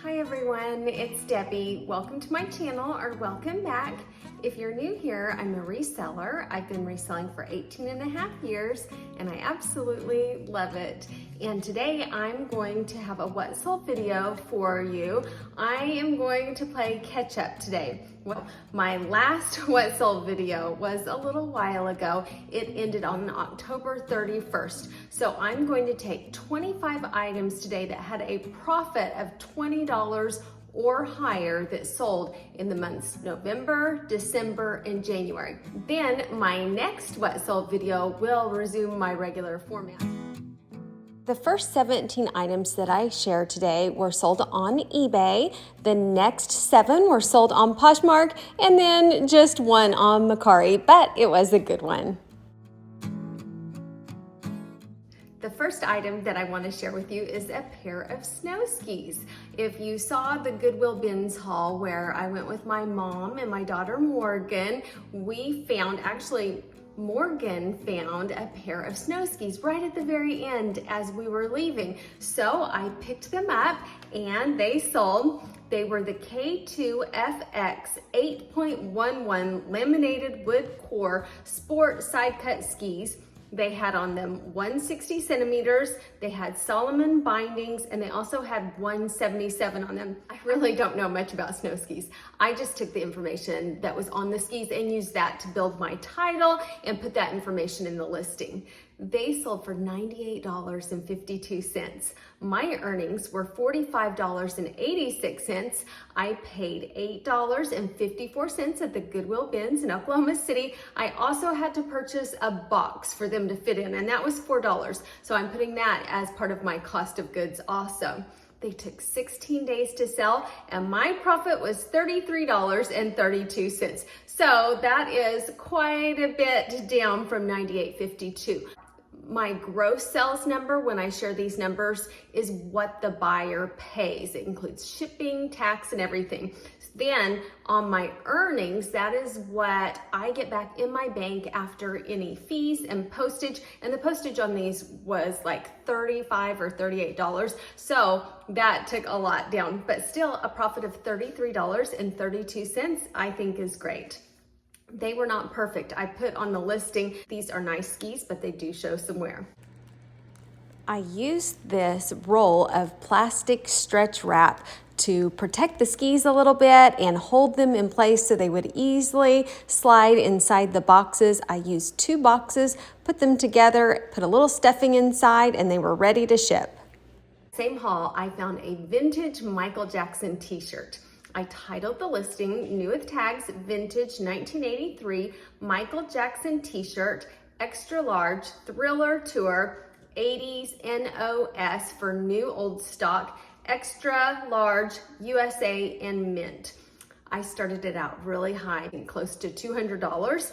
Hi everyone, it's Debbie. Welcome to my channel, or welcome back. If you're new here, I'm a reseller. I've been reselling for 18 and a half years and I absolutely love it. And today I'm going to have a what sold video for you. I am going to play catch up today. Well, my last what sold video was a little while ago. It ended on October 31st. So I'm going to take 25 items today that had a profit of $20 or higher that sold in the months November, December, and January. Then my next what sold video will resume my regular format. The first 17 items that I share today were sold on eBay. The next 7 were sold on Poshmark, and then just 1 on Mercari, but it was a good one. The first item that I want to share with you is a pair of snow skis. If you saw the Goodwill bins haul where I went with my mom and my daughter Morgan, we found, actually Morgan found a pair of snow skis right at the very end as we were leaving. So I picked them up and they sold. They were the K2FX 8.11 laminated wood core sport side cut skis. They had on them 160 centimeters, they had Solomon bindings, and they also had 177 on them. I really don't know much about snow skis. I just took the information that was on the skis and used that to build my title and put that information in the listing. They sold for $98.52. My earnings were $45.86. I paid $8.54 at the Goodwill bins in Oklahoma City. I also had to purchase a box for them to fit in, and that was $4. So I'm putting that as part of my cost of goods also. They took 16 days to sell, and my profit was $33.32. So that is quite a bit down from $98.52. My gross sales number when I share these numbers is what the buyer pays. It includes shipping, tax, and everything. Then on my earnings, that is what I get back in my bank after any fees and postage. And the postage on these was like $35 or $38. So that took a lot down, but still a profit of $33.32 I think is great. They were not perfect. I put on the listing, these are nice skis, but they do show some wear. I used this roll of plastic stretch wrap to protect the skis a little bit and hold them in place so they would easily slide inside the boxes. I used 2 boxes, put them together, put a little stuffing inside, and they were ready to ship. Same haul, I found a vintage Michael Jackson t-shirt. I titled the listing, new with tags, vintage 1983 Michael Jackson t-shirt, extra large, Thriller Tour, 80s NOS for new old stock, extra large USA in mint. I started it out really high, close to $200.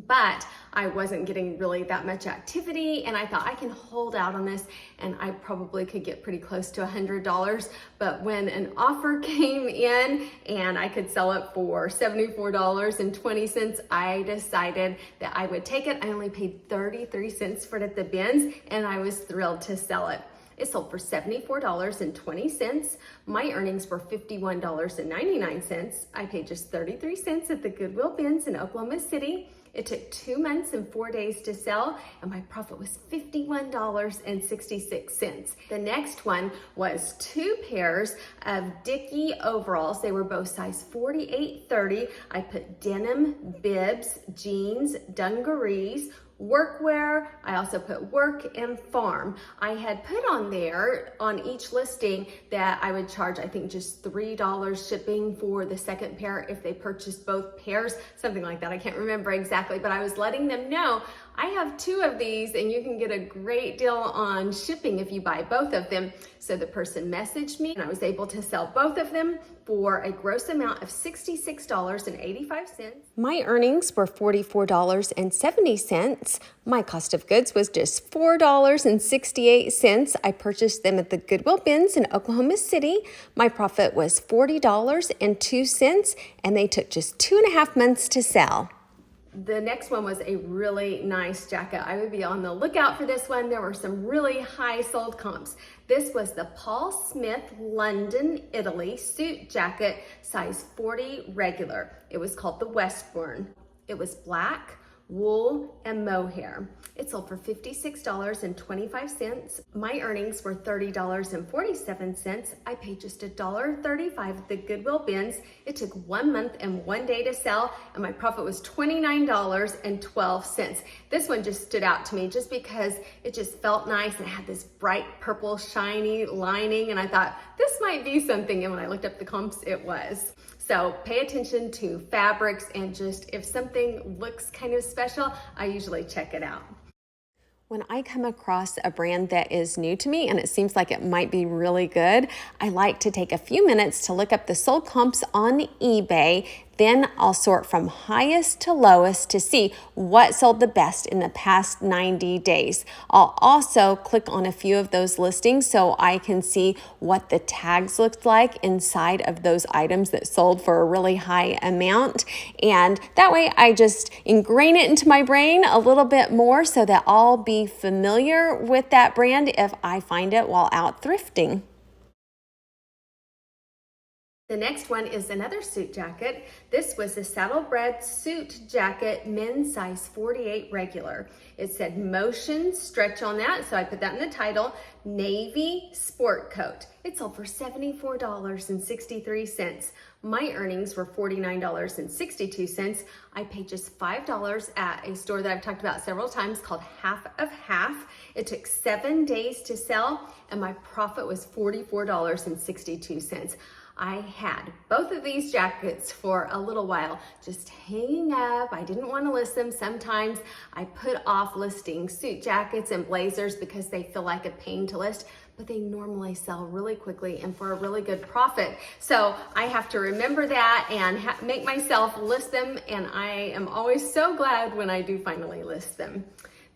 But I wasn't getting really that much activity, and I thought I can hold out on this and I probably could get pretty close to $100. But when an offer came in and I could sell it for $74.20, I decided that I would take it. I only paid 33 cents for it at the bins, and I was thrilled to sell it. It sold for $74.20. My earnings were $51.99. I paid just 33 cents at the Goodwill bins in Oklahoma City. It took 2 months and 4 days to sell, and my profit was $51.66. The next one was 2 pairs of Dickie overalls. They were both size 48-30. I put denim, bibs, jeans, dungarees, workwear. I also put work and farm. I had put on there on each listing that I would charge, I think, just $3 shipping for the second pair if they purchased both pairs, something like that. I can't remember exactly, but I was letting them know I have 2 of these and you can get a great deal on shipping if you buy both of them. So the person messaged me and I was able to sell both of them for a gross amount of $66.85. My earnings were $44.70. My cost of goods was just $4.68. I purchased them at the Goodwill bins in Oklahoma City. My profit was $40.02, and they took just 2.5 months to sell. The next one was a really nice jacket. I would be on the lookout for this one. There were some really high sold comps. This was the Paul Smith London, Italy suit jacket, size 40 regular. It was called the Westbourne. It was black, wool, and mohair. It sold for $56.25. My earnings were $30.47. I paid just $1.35 at the Goodwill bins. It took 1 month and 1 day to sell, and my profit was $29.12. This one just stood out to me just because it just felt nice and it had this bright purple shiny lining, and I thought this might be something, and when I looked up the comps, it was. So pay attention to fabrics, and just if something looks kind of special, I usually check it out. When I come across a brand that is new to me and it seems like it might be really good, I like to take a few minutes to look up the sold comps on eBay. Then I'll sort from highest to lowest to see what sold the best in the past 90 days. I'll also click on a few of those listings so I can see what the tags looked like inside of those items that sold for a really high amount. And that way I just ingrain it into my brain a little bit more so that I'll be familiar with that brand if I find it while out thrifting. The next one is another suit jacket. This was a Saddlebred suit jacket, men's size 48 regular. It said motion stretch on that, so I put that in the title. Navy sport coat. It sold for $74.63. My earnings were $49.62. I paid just $5 at a store that I've talked about several times called Half of Half. It took 7 days to sell, and my profit was $44.62. I had both of these jackets for a little while, just hanging up. I didn't want to list them. Sometimes I put off listing suit jackets and blazers because they feel like a pain to list, but they normally sell really quickly and for a really good profit. So I have to remember that and make myself list them, and I am always so glad when I do finally list them.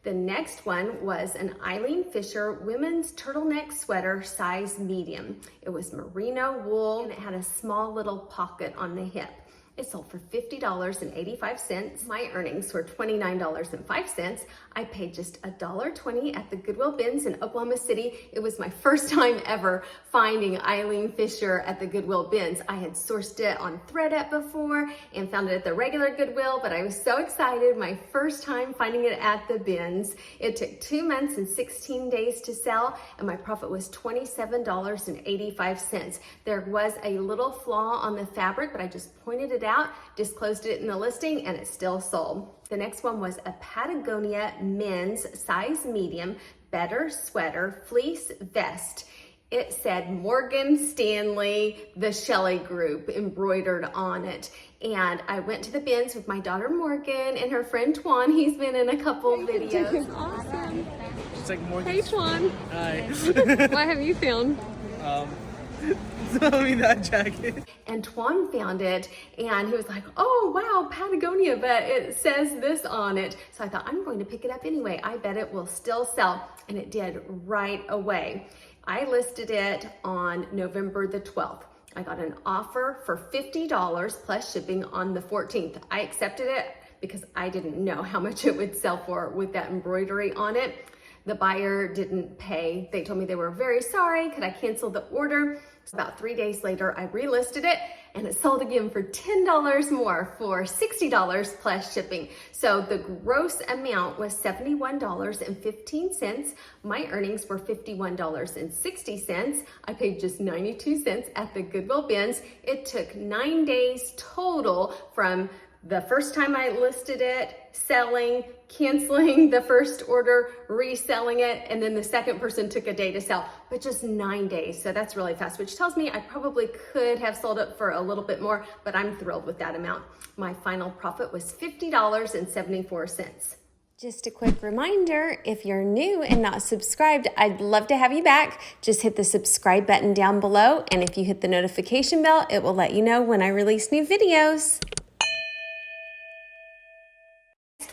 The next one was an Eileen Fisher women's turtleneck sweater, size medium. It was merino wool and it had a small little pocket on the hip. It sold for $50.85. My earnings were $29.05. I paid just $1.20 at the Goodwill bins in Oklahoma City. It was my first time ever finding Eileen Fisher at the Goodwill bins. I had sourced it on ThreadUp before and found it at the regular Goodwill, but I was so excited, my first time finding it at the bins. It took 2 months and 16 days to sell, and my profit was $27.85. There was a little flaw on the fabric, but I just pointed it out, disclosed it in the listing, and it still sold. The next one was a Patagonia men's size medium better sweater fleece vest. It said Morgan Stanley, the Shelley Group embroidered on it. And I went to the bins with my daughter Morgan and her friend Twan. He's been in a couple videos. Awesome. It's like Morgan. Hey Twan. Hi. What have you found? That jacket. And Twan found it and he was like, oh wow, Patagonia, but it says this on it. So I thought, I'm going to pick it up anyway. I bet it will still sell. And it did right away. I listed it on November the 12th. I got an offer for $50 plus shipping on the 14th. I accepted it because I didn't know how much it would sell for with that embroidery on it. The buyer didn't pay. They told me they were very sorry. Could I cancel the order? About 3 days later, I relisted it and it sold again for $10 more for $60 plus shipping. So the gross amount was $71.15. My earnings were $51.60. I paid just 92 cents at the Goodwill bins. It took 9 days total from the first time I listed it, selling, canceling the first order, reselling it, and then the second person took a day to sell, but just 9 days. So that's really fast, which tells me I probably could have sold it for a little bit more, but I'm thrilled with that amount. My final profit was $50.74. Just a quick reminder, if you're new and not subscribed, I'd love to have you back. Just hit the subscribe button down below, and if you hit the notification bell, it will let you know when I release new videos.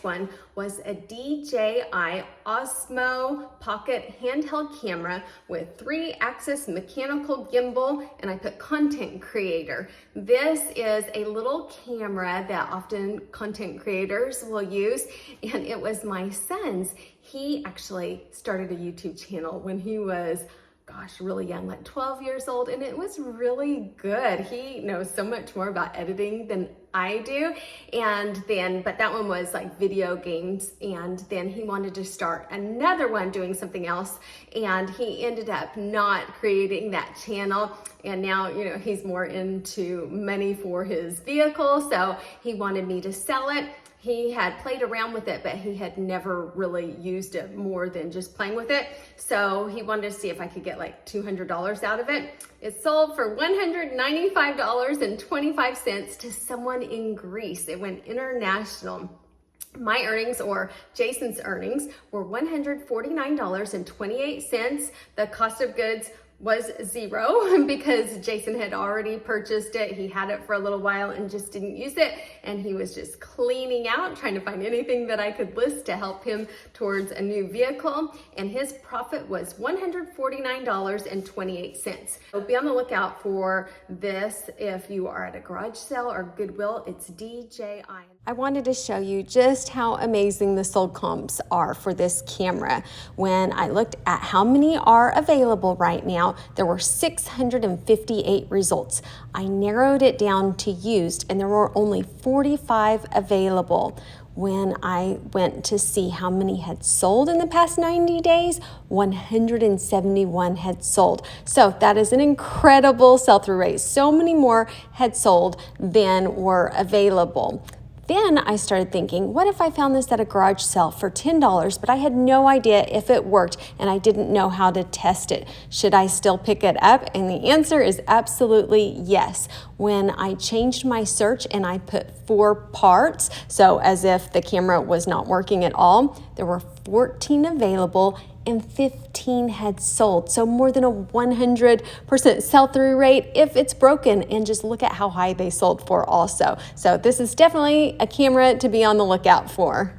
One was a DJI Osmo Pocket handheld camera with 3-axis mechanical gimbal, and I put content creator. This is a little camera that often content creators will use, and it was my son's. He actually started a YouTube channel when he was gosh, really young, like 12 years old, and it was really good. He knows so much more about editing than I do. But that one was like video games, and then he wanted to start another one doing something else, and he ended up not creating that channel. And now, he's more into money for his vehicle, so he wanted me to sell it. He had played around with it, but he had never really used it more than just playing with it. So he wanted to see if I could get like $200 out of it. It sold for $195.25 to someone in Greece. It went international. My earnings, or Jason's earnings, were $149.28. The cost of goods was $0 because Jason had already purchased it. He had it for a little while and just didn't use it. And he was just cleaning out, trying to find anything that I could list to help him towards a new vehicle. And his profit was $149.28. So be on the lookout for this if you are at a garage sale or Goodwill. It's DJI. I wanted to show you just how amazing the sold comps are for this camera. When I looked at how many are available right now, there were 658 results. I narrowed it down to used, and there were only 45 available. When I went to see how many had sold in the past 90 days, 171 had sold. So that is an incredible sell-through rate. So many more had sold than were available. Then I started thinking, what if I found this at a garage sale for $10, but I had no idea if it worked and I didn't know how to test it? Should I still pick it up? And the answer is absolutely yes. When I changed my search and I put 4 parts, so as if the camera was not working at all, there were 14 available and 15 had sold. So more than a 100% sell-through rate if it's broken, and just look at how high they sold for also. So this is definitely a camera to be on the lookout for.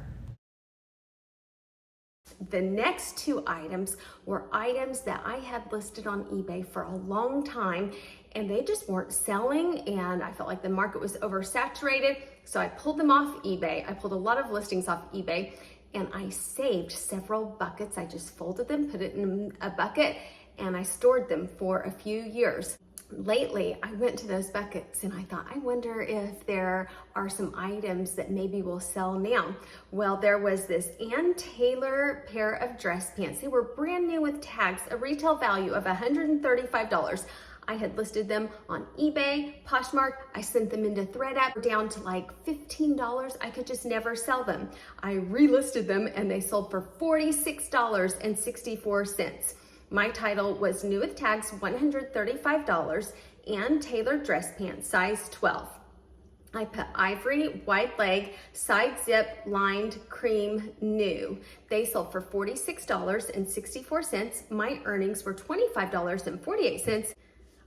The next 2 items were items that I had listed on eBay for a long time, and they just weren't selling, and I felt like the market was oversaturated. So I pulled them off eBay. I pulled a lot of listings off eBay, and I saved several buckets. I just folded them, put it in a bucket, and I stored them for a few years. Lately, I went to those buckets and I thought, I wonder if there are some items that maybe will sell now. Well, there was this Ann Taylor pair of dress pants. They were brand new with tags, a retail value of $135. I had listed them on eBay, Poshmark. I sent them into ThreadUp down to like $15. I could just never sell them. I relisted them and they sold for $46.64. My title was new with tags, $135, and tailored dress pants, size 12. I put ivory, wide leg, side zip, lined, cream, new. They sold for $46.64. My earnings were $25.48.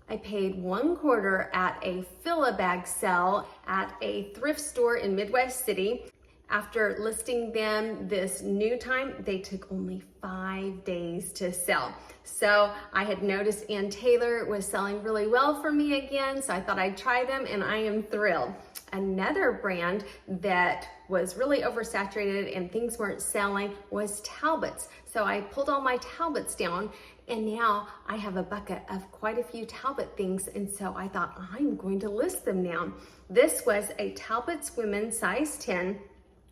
I paid 1/4 at a fill-a-bag sale at a thrift store in Midwest City. After listing them this new time, they took only 5 days to sell. So I had noticed Ann Taylor was selling really well for me again, so I thought I'd try them, and I am thrilled. Another brand that was really oversaturated and things weren't selling was Talbots. So I pulled all my Talbots down, and now I have a bucket of quite a few Talbot things, and so I thought I'm going to list them now. This was a Talbots women's size 10,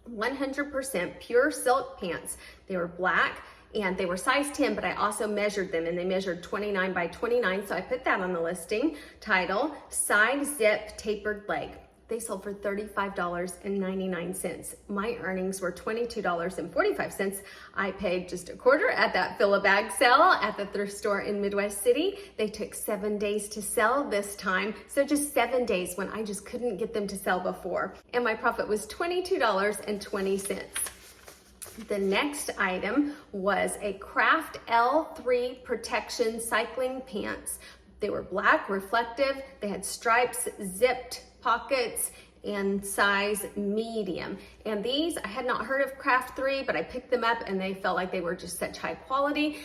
100% pure silk pants. They were black and they were size 10, but I also measured them, and they measured 29 by 29, so I put that on the listing. Title, side zip tapered leg. They sold for $35.99. My earnings were $22.45. I paid just 1/4 at that fill-a-bag sale at the thrift store in Midwest City. They took 7 days to sell this time, so just 7 days when I just couldn't get them to sell before. And my profit was $22.20. The next item was a Craft L3 protection cycling pants. They were black, reflective, they had stripes, zipped pockets, and size medium. And these, I had not heard of Craft 3, but I picked them up and they felt like they were just such high quality.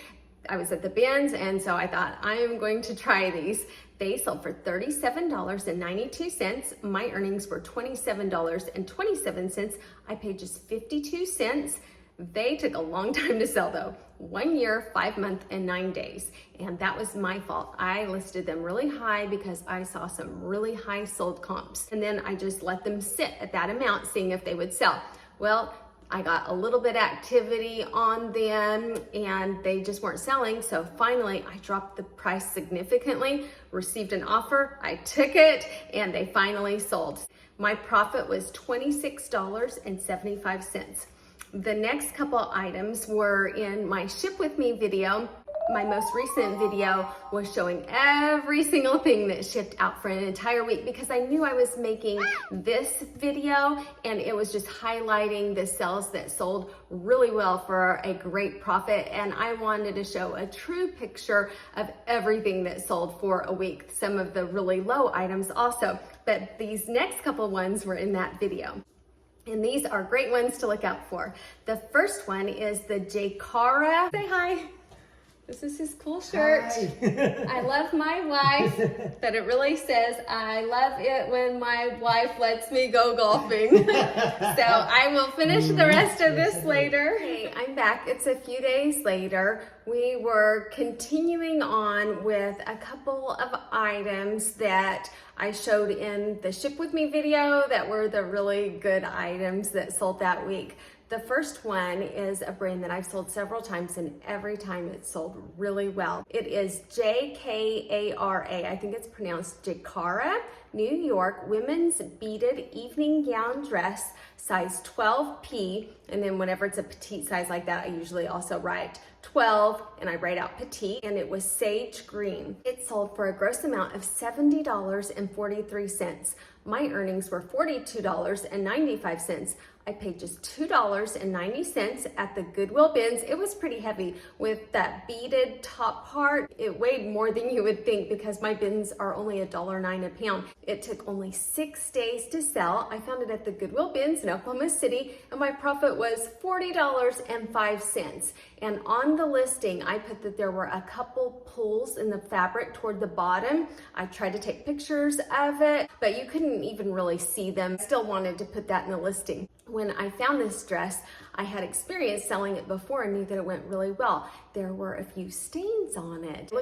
I was at the bins, and so I thought, I am going to try these. They sold for $37.92. My earnings were $27.27. I paid just 52 cents. They took a long time to sell though. 1 year, 5 months, and 9 days. And that was my fault. I listed them really high because I saw some really high sold comps. And then I just let them sit at that amount, seeing if they would sell. Well, I got a little bit activity on them and they just weren't selling. So finally I dropped the price significantly, received an offer, I took it, and they finally sold. My profit was $26.75. The next couple items were in my Ship With Me video. My most recent video was showing every single thing that shipped out for an entire week because I knew I was making this video and it was just highlighting the sales that sold really well for a great profit, and I wanted to show a true picture of everything that sold for a week. Some of the really low items also, but these next couple ones were in that video. And these are great ones to look out for. The first one is the Jaycara. Say hi. This is his cool shirt. I love my wife, but it really says, I love it when my wife lets me go golfing. So I will finish the rest of this later. Hey, I'm back. It's a few days later. We were continuing on with a couple of items that I showed in the Ship With Me video that were the really good items that sold that week. The first one is a brand that I've sold several times, and every time it's sold really well. It is Jkara. I think it's pronounced Jaycara, New York, women's beaded evening gown dress, size 12P. And then whenever it's a petite size like that, I usually also write 12 and I write out petite, and it was sage green. It sold for a gross amount of $70.43. My earnings were $42.95. I paid just $2.90 at the Goodwill bins. It was pretty heavy with that beaded top part. It weighed more than you would think because my bins are only $1.09 a pound. It took only 6 days to sell. I found it at the Goodwill bins in Oklahoma City, and my profit was $40.05. And on the listing, I put that there were a couple pulls in the fabric toward the bottom. I tried to take pictures of it, but you couldn't even really see them. I still wanted to put that in the listing. When I found this dress, I had experienced selling it before and knew that it went really well. There were a few stains on it.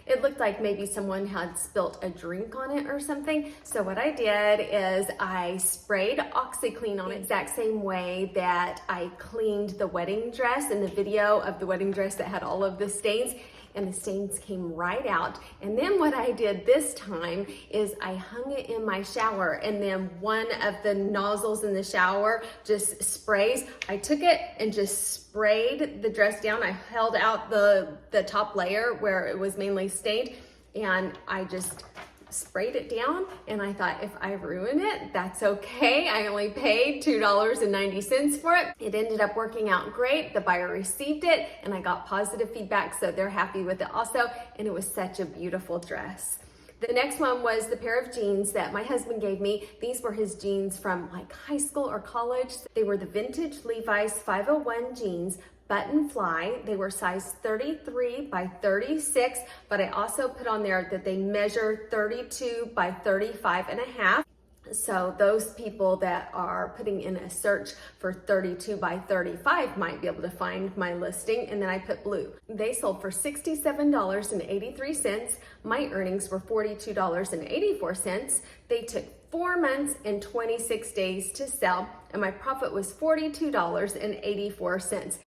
It looked like maybe someone had spilt a drink on it or something. So what I did is I sprayed OxyClean on it, the exact same way that I cleaned the wedding dress in the video of the wedding dress that had all of the stains. And the stains came right out. And then what I did this time is I hung it in my shower, and then one of the nozzles in the shower just sprays. I took it and just sprayed the dress down. I held out the top layer where it was mainly stained, and I just sprayed it down, and I thought, if I ruin it, that's okay. I only paid $2.90 for it. It ended up working out great. The buyer received it, and I got positive feedback, so they're happy with it also, and it was such a beautiful dress. The next one was the pair of jeans that my husband gave me. These were his jeans from like high school or college. They were the vintage Levi's 501 jeans, button fly. They were size 33 by 36, but I also put on there that they measure 32 by 35 and a half. So those people that are putting in a search for 32 by 35 might be able to find my listing. And then I put blue. They sold for $67.83. My earnings were $42.84. They took 4 months and 26 days to sell, and my profit was $42.84.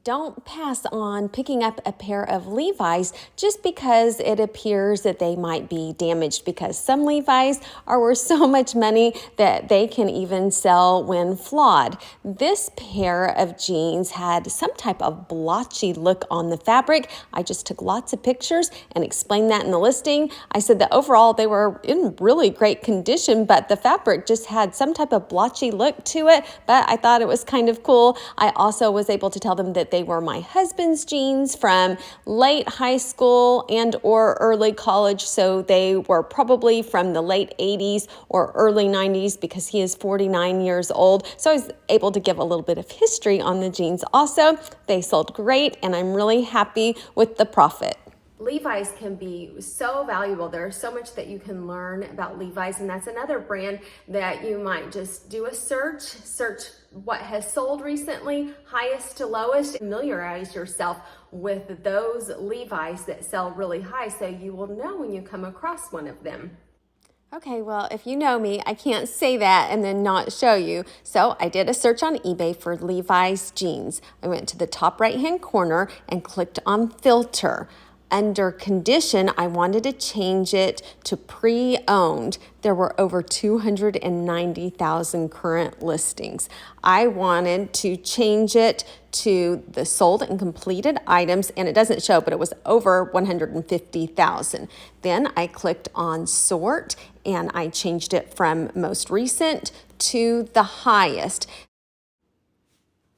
Don't pass on picking up a pair of Levi's just because it appears that they might be damaged, because some Levi's are worth so much money that they can even sell when flawed. This pair of jeans had some type of blotchy look on the fabric. I just took lots of pictures and explained that in the listing. I said that overall they were in really great condition, but the fabric just had some type of blotchy look to it, but I thought it was kind of cool. I also was able to tell them that they were my husband's jeans from late high school and or early college, so they were probably from the late 80s or early 90s because he is 49 years old. So I was able to give a little bit of history on the jeans also. They sold great, and I'm really happy with the profit. Levi's can be so valuable. There's so much that you can learn about Levi's, and that's another brand that you might just do a search what has sold recently, highest to lowest, familiarize yourself with those Levi's that sell really high so you will know when you come across one of them. Okay, well, if you know me, I can't say that and then not show you. So I did a search on eBay for Levi's jeans. I went to the top right-hand corner and clicked on filter. Under condition, I wanted to change it to pre-owned. There were over 290,000 current listings. I wanted to change it to the sold and completed items, and it doesn't show, but it was over 150,000. Then I clicked on sort, and I changed it from most recent to the highest.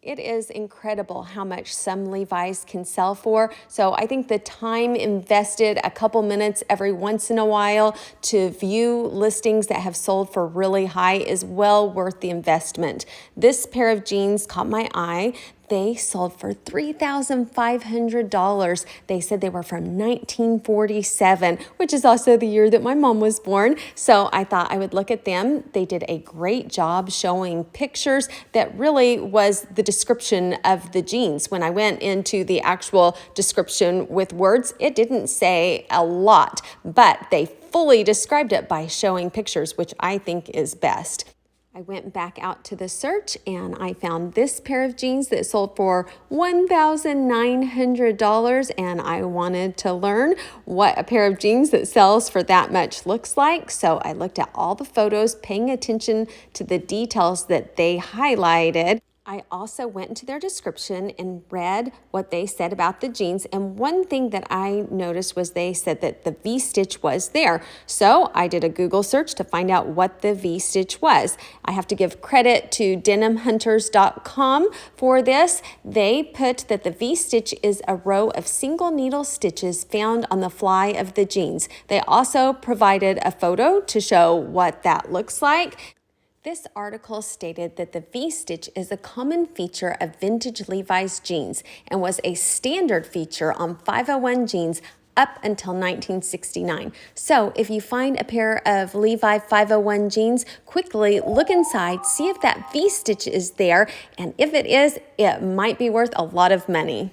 It is incredible how much some Levi's can sell for. So I think the time invested, a couple minutes every once in a while to view listings that have sold for really high is well worth the investment. This pair of jeans caught my eye. They sold for $3,500. They said they were from 1947, which is also the year that my mom was born. So I thought I would look at them. They did a great job showing pictures that really was the description of the jeans. When I went into the actual description with words, it didn't say a lot, but they fully described it by showing pictures, which I think is best. I went back out to the search and I found this pair of jeans that sold for $1,900, and I wanted to learn what a pair of jeans that sells for that much looks like. So I looked at all the photos, paying attention to the details that they highlighted. I also went into their description and read what they said about the jeans. And one thing that I noticed was they said that the V-stitch was there. So I did a Google search to find out what the V-stitch was. I have to give credit to denimhunters.com for this. They put that the V-stitch is a row of single needle stitches found on the fly of the jeans. They also provided a photo to show what that looks like. This article stated that the V-stitch is a common feature of vintage Levi's jeans and was a standard feature on 501 jeans up until 1969. So if you find a pair of Levi 501 jeans, quickly look inside, see if that V-stitch is there, and if it is, it might be worth a lot of money.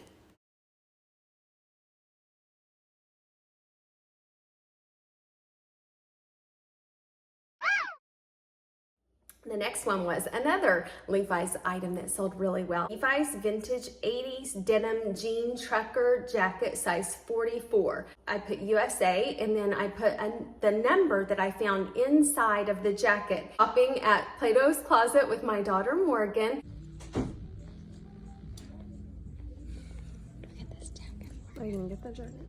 The next one was another Levi's item that sold really well. Levi's vintage 80s denim jean trucker jacket, size 44. I put USA, and then I put the number that I found inside of the jacket. Shopping at Plato's Closet with my daughter Morgan. Oh, you didn't get that jacket?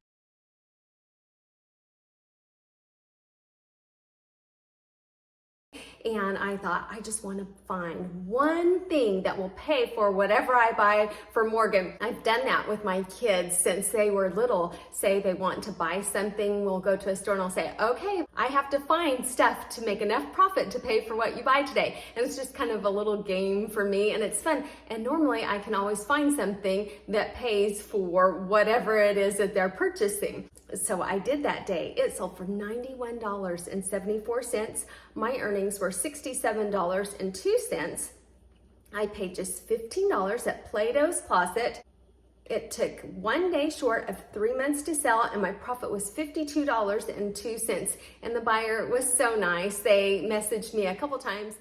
And I thought, I just want to find one thing that will pay for whatever I buy for Morgan. I've done that with my kids since they were little. Say they want to buy something, we'll go to a store and I'll say, okay, I have to find stuff to make enough profit to pay for what you buy today. And it's just kind of a little game for me, and it's fun. And normally I can always find something that pays for whatever it is that they're purchasing. So I did that day. It sold for $91.74. My earnings were $67.02. I paid just $15 at Plato's Closet. It took 1 day short of 3 months to sell, and my profit was $52.02. And the buyer was so nice. They messaged me a couple times.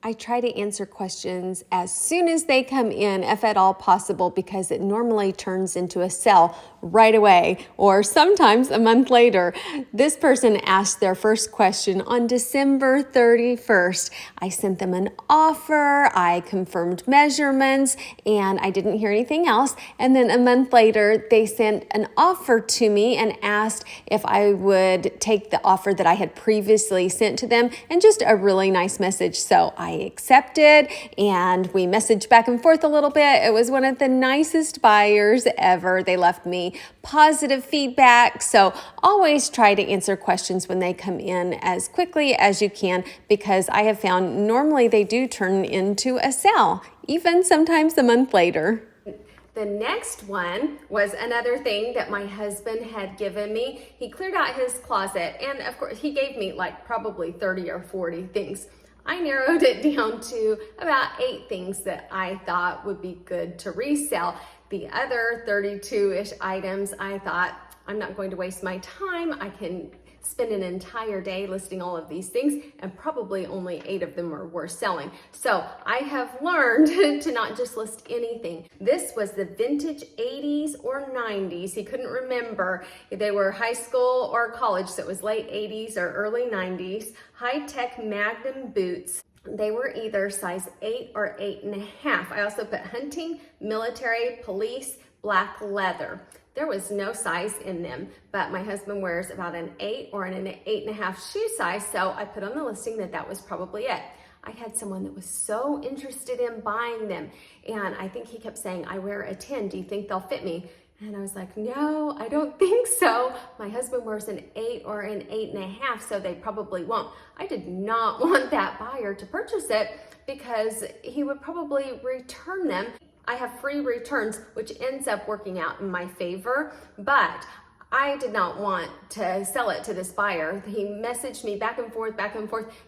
I try to answer questions as soon as they come in, if at all possible, because it normally turns into a sell right away or sometimes a month later. This person asked their first question on December 31st. I sent them an offer, I confirmed measurements, and I didn't hear anything else. And then a month later, they sent an offer to me and asked if I would take the offer that I had previously sent to them, and just a really nice message. So I accepted, and we messaged back and forth a little bit. It was one of the nicest buyers ever. They left me positive feedback. So always try to answer questions when they come in as quickly as you can, because I have found normally they do turn into a sale, even sometimes a month later. The next one was another thing that my husband had given me. He cleared out his closet, and of course he gave me like probably 30 or 40 things. I narrowed it down to about 8 things that I thought would be good to resell. The other 32-ish items, I thought, I'm not going to waste my time. I can spend an entire day listing all of these things, and probably only 8 of them are worth selling. So I have learned to not just list anything. This was the vintage 80s or 90s. He couldn't remember if they were high school or college, so it was late 80s or early 90s. High-tech Magnum boots. They were either size 8 or 8.5. I also put hunting, military, police, black leather. There was no size in them, but my husband wears about an 8 or an 8.5 shoe size, so I put on the listing that was probably it. I had someone that was so interested in buying them, and I think he kept saying, I wear a 10, do you think they'll fit me? And I was like, no, I don't think so. My husband wears an 8 or an 8.5, so they probably won't. I did not want that buyer to purchase it because he would probably return them. I have free returns, which ends up working out in my favor, but I did not want to sell it to this buyer. He messaged me back and forth,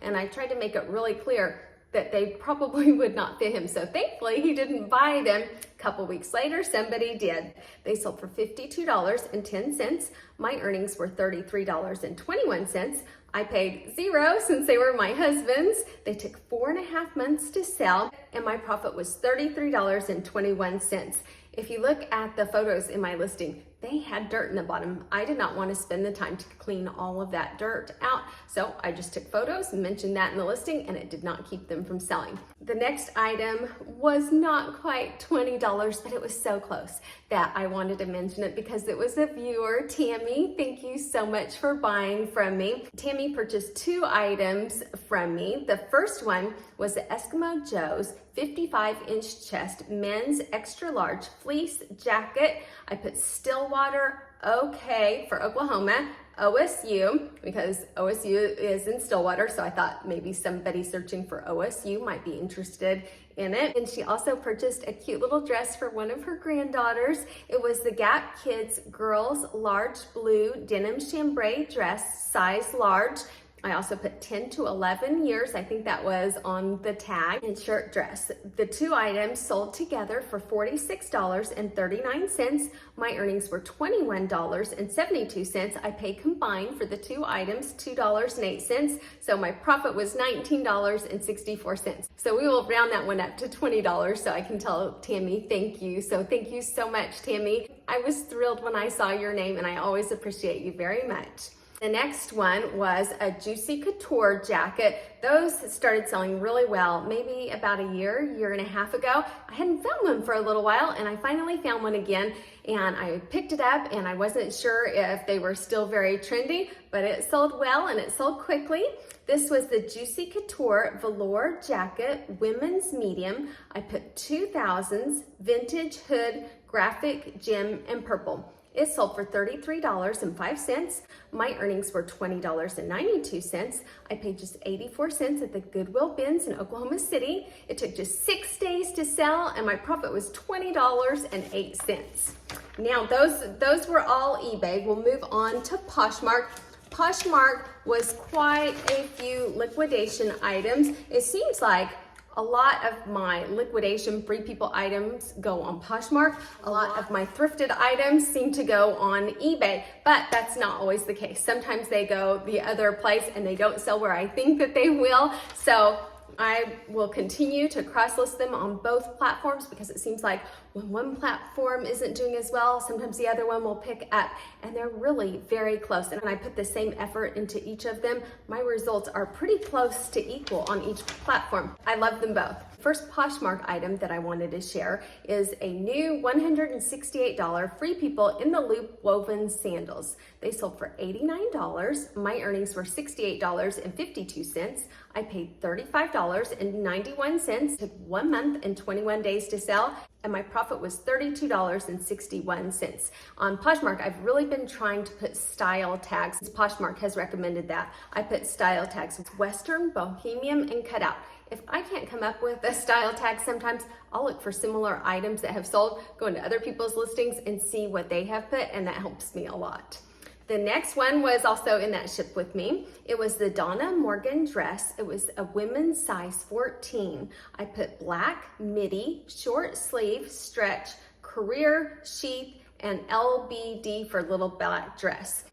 and I tried to make it really clear that they probably would not fit him. So thankfully he didn't buy them. A couple weeks later, somebody did. They sold for $52.10. My earnings were $33.21. I paid $0 since they were my husband's. They took 4.5 months to sell, and my profit was $33.21. If you look at the photos in my listing, they had dirt in the bottom. I did not want to spend the time to clean all of that dirt out, so I just took photos and mentioned that in the listing, and it did not keep them from selling. The next item was not quite $20, but it was so close that I wanted to mention it because it was a viewer, Tammy. Thank you so much for buying from me. Tammy purchased 2 items from me. The first one was the Eskimo Joe's 55-inch chest men's extra large fleece jacket. I put Stillwater, OK for Oklahoma, OSU, because OSU is in Stillwater, so I thought maybe somebody searching for OSU might be interested in it. And she also purchased a cute little dress for one of her granddaughters. It was the Gap Kids Girls Large Blue Denim Chambray dress, size large. I also put 10 to 11 years. I think that was on the tag, and shirt dress. The 2 items sold together for $46.39. My earnings were $21.72. I paid combined for the 2 items $2.08. So my profit was $19.64. So we will round that one up to $20 so I can tell Tammy thank you. So thank you so much, Tammy. I was thrilled when I saw your name, and I always appreciate you very much. The next one was a Juicy Couture jacket. Those started selling really well, maybe about a year and a half ago. I hadn't found one for a little while, and I finally found one again, and I picked it up, and I wasn't sure if they were still very trendy, but it sold well and it sold quickly. This was the Juicy Couture velour jacket, women's medium. I put 2000s, vintage hood, graphic gem, and purple. It sold for $33.05. My earnings were $20.92. I paid just 84 cents at the Goodwill bins in Oklahoma City. It took just 6 days to sell, and my profit was $20.08. Now, those were all eBay. We'll move on to Poshmark. Poshmark was quite a few liquidation items. It seems like a lot of my liquidation Free People items go on Poshmark. A lot of my thrifted items seem to go on eBay, but that's not always the case. Sometimes they go the other place and they don't sell where I think that they will. So I will continue to cross-list them on both platforms because it seems like when one platform isn't doing as well, sometimes the other one will pick up, and they're really very close. And when I put the same effort into each of them, my results are pretty close to equal on each platform. I love them both. First Poshmark item that I wanted to share is a new $168 Free People in the Loop woven sandals. They sold for $89. My earnings were $68.52. I paid $35.91. Took 1 month and 21 days to sell. and my profit was $32.61. On Poshmark, I've really been trying to put style tags. Poshmark has recommended that. I put style tags with Western, Bohemian, and cutout. If I can't come up with a style tag, sometimes I'll look for similar items that have sold, go into other people's listings and see what they have put, and that helps me a lot. The next one was also in that ship with me. It was the Donna Morgan dress. It was a women's size 14. I put black, midi, short sleeve, stretch, career, sheath, and LBD for little black dress.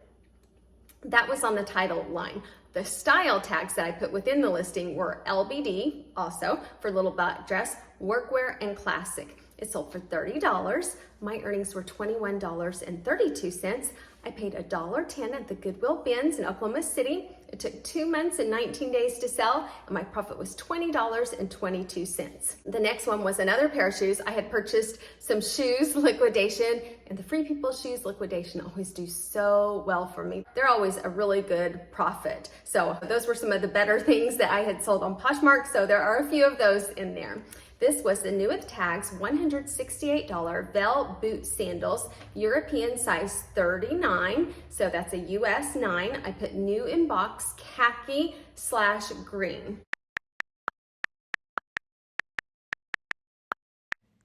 That was on the title line. The style tags that I put within the listing were LBD, also for little black dress, workwear, and classic. It sold for $30. My earnings were $21.32. I paid $1.10 at the Goodwill bins in Oklahoma City. It took 2 months and 19 days to sell, and my profit was $20.22. The next one was another pair of shoes. I had purchased some shoes, liquidation, and the Free People shoes, liquidation, always do so well for me. They're always a really good profit. So those were some of the better things that I had sold on Poshmark, so there are a few of those in there. This was the new with tags, $168 Vel boot sandals, European size 39. So that's a US 9. I put new in box, khaki/green.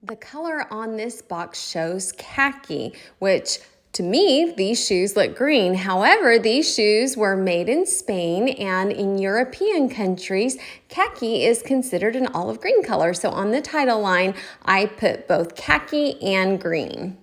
The color on this box shows khaki, which to me, these shoes look green. However, these shoes were made in Spain, and in European countries, khaki is considered an olive green color. So on the title line, I put both khaki and green.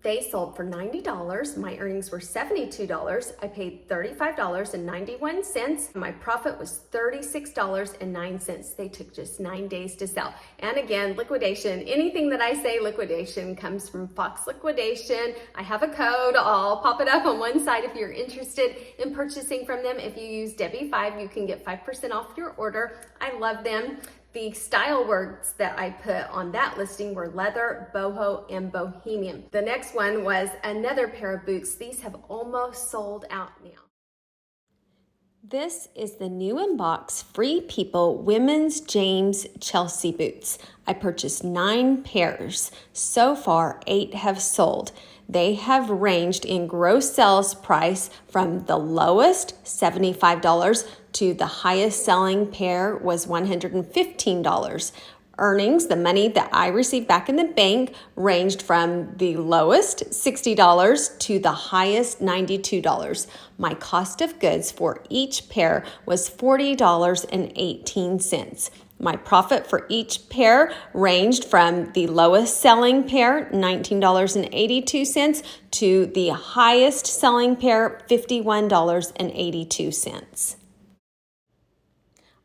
They sold for $90. My earnings were $72. I paid $35.91. My profit was $36.09. They took just 9 days to sell. And again, liquidation, anything that I say liquidation comes from Fox Liquidation. I have a code. I'll pop it up on one side if you're interested in purchasing from them. If you use Debbie5, you can get 5% off your order. I love them. The style words that I put on that listing were leather, boho, and bohemian. The next one was another pair of boots. These have almost sold out now. This is the new in box Free People women's James Chelsea boots. I purchased 9 pairs. So far, 8 have sold. They have ranged in gross sales price from the lowest, $75, to the highest selling pair was $115. Earnings, the money that I received back in the bank, ranged from the lowest, $60, to the highest, $92. My cost of goods for each pair was $40.18. My profit for each pair ranged from the lowest selling pair, $19.82, to the highest selling pair, $51.82.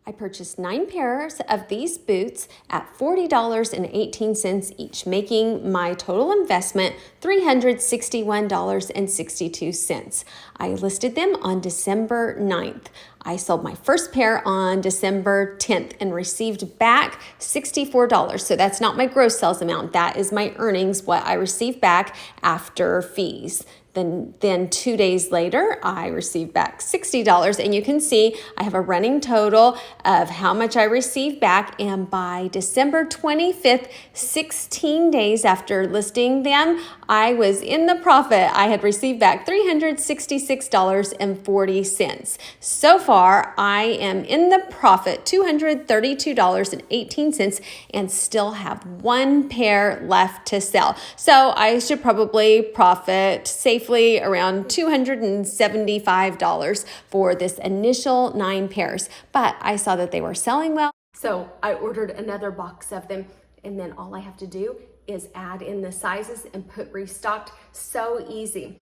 I purchased 9 pairs of these boots at $40.18 each, making my total investment $361.62. I listed them on December 9th. I sold my first pair on December 10th and received back $64. So that's not my gross sales amount. That is my earnings, what I received back after fees. Then 2 days later, I received back $60, and you can see I have a running total of how much I received back, and by December 25th, 16 days after listing them, I was in the profit. I had received back $366.40. So far, I am in the profit, $232.18, and still have 1 pair left to sell. So I should probably profit safely around $275 for this initial 9 pairs. But I saw that they were selling well, so I ordered another box of them, and then all I have to do is add in the sizes and put restocked. So easy.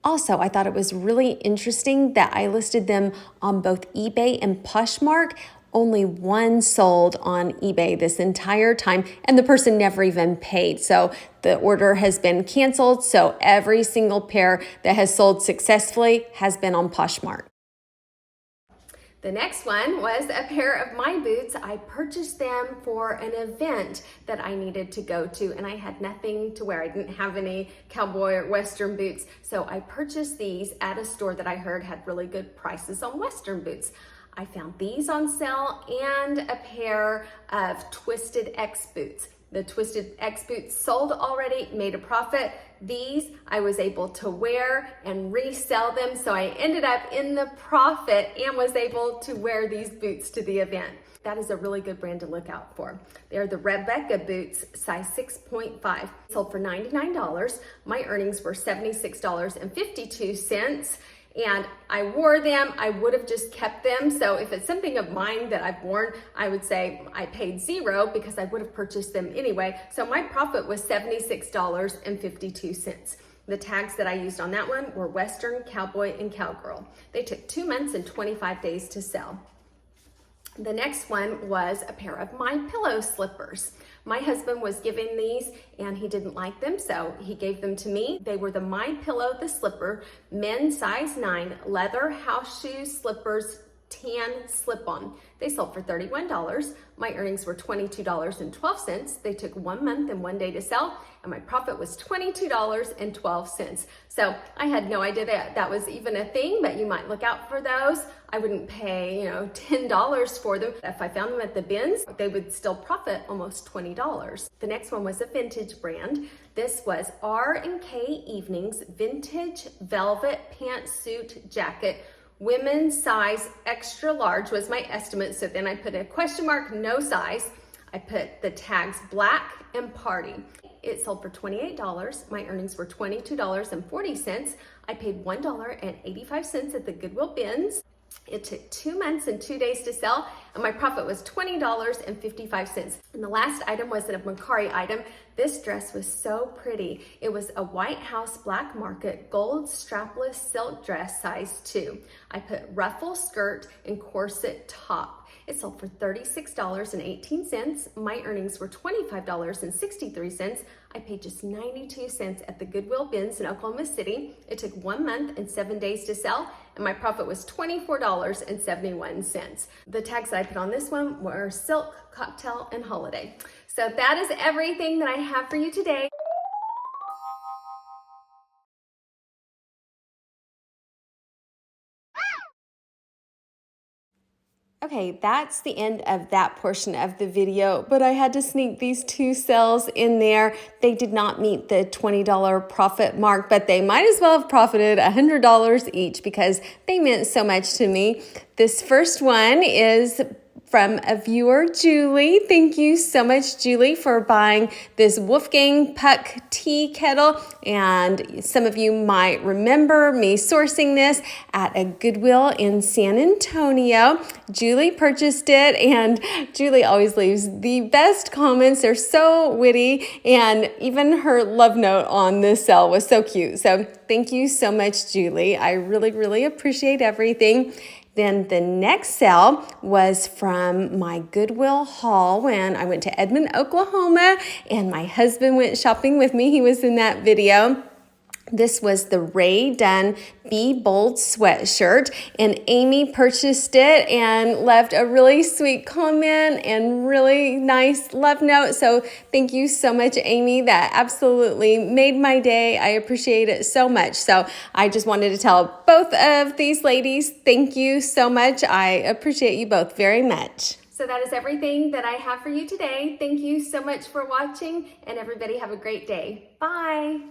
Also, I thought it was really interesting that I listed them on both eBay and Poshmark. Only 1 sold on eBay this entire time, and the person never even paid. So the order has been canceled. So every single pair that has sold successfully has been on Poshmark. The next one was a pair of my boots. I purchased them for an event that I needed to go to, and I had nothing to wear. I didn't have any cowboy or Western boots. So I purchased these at a store that I heard had really good prices on Western boots. I found these on sale and a pair of Twisted X boots. The Twisted X boots sold already, made a profit. These I was able to wear and resell them, so I ended up in the profit and was able to wear these boots to the event. That is a really good brand to look out for. They're the Rebecca boots, size 6.5. Sold for $99. My earnings were $76.52. And I wore them. I would have just kept them. So if it's something of mine that I've worn, I would say I paid $0 because I would have purchased them anyway. So my profit was $76.52. The tags that I used on that one were Western, Cowboy, and Cowgirl. They took 2 months and 25 days to sell. The next one was a pair of My Pillow slippers. My husband was giving these and he didn't like them, so he gave them to me. They were the My Pillow, the slipper, men's size 9, leather house shoe slippers, tan slip-on. They sold for $31. My earnings were $22.12. They took 1 month and 1 day to sell, and my profit was $22.12. So I had no idea that that was even a thing, but you might look out for those. I wouldn't pay, $10 for them. If I found them at the bins, they would still profit almost $20. The next one was a vintage brand. This was R&K Evenings Vintage Velvet Pantsuit Jacket. Women's size extra large was my estimate. So then I put a question mark, no size. I put the tags black and party. It sold for $28. My earnings were $22.40. I paid $1.85 at the Goodwill bins. It took 2 months and 2 days to sell, and my profit was $20.55. And the last item was a Macari item. This dress was so pretty. It was a White House Black Market gold strapless silk dress, size 2. I put ruffle skirt and corset top. It sold for $36.18. My earnings were $25.63. I paid just 92 cents at the Goodwill bins in Oklahoma City. It took 1 month and 7 days to sell, and my profit was $24.71. The tags that I put on this one were silk, cocktail, and holiday. So that is everything that I have for you today. Okay, that's the end of that portion of the video, but I had to sneak these 2 sales in there. They did not meet the $20 profit mark, but they might as well have profited $100 each because they meant so much to me. This first one is from a viewer, Julie. Thank you so much, Julie, for buying this Wolfgang Puck tea kettle. And some of you might remember me sourcing this at a Goodwill in San Antonio. Julie purchased it, and Julie always leaves the best comments. They're so witty, and even her love note on this sale was so cute. So thank you so much, Julie. I really, really appreciate everything. Then the next sale was from my Goodwill haul when I went to Edmond, Oklahoma, and my husband went shopping with me. He was in that video. This was the Ray Dunn Be Bold sweatshirt, and Amy purchased it and left a really sweet comment and really nice love note. So thank you so much, Amy. That absolutely made my day. I appreciate it so much. So I just wanted to tell both of these ladies, thank you so much. I appreciate you both very much. So that is everything that I have for you today. Thank you so much for watching, and everybody have a great day. Bye.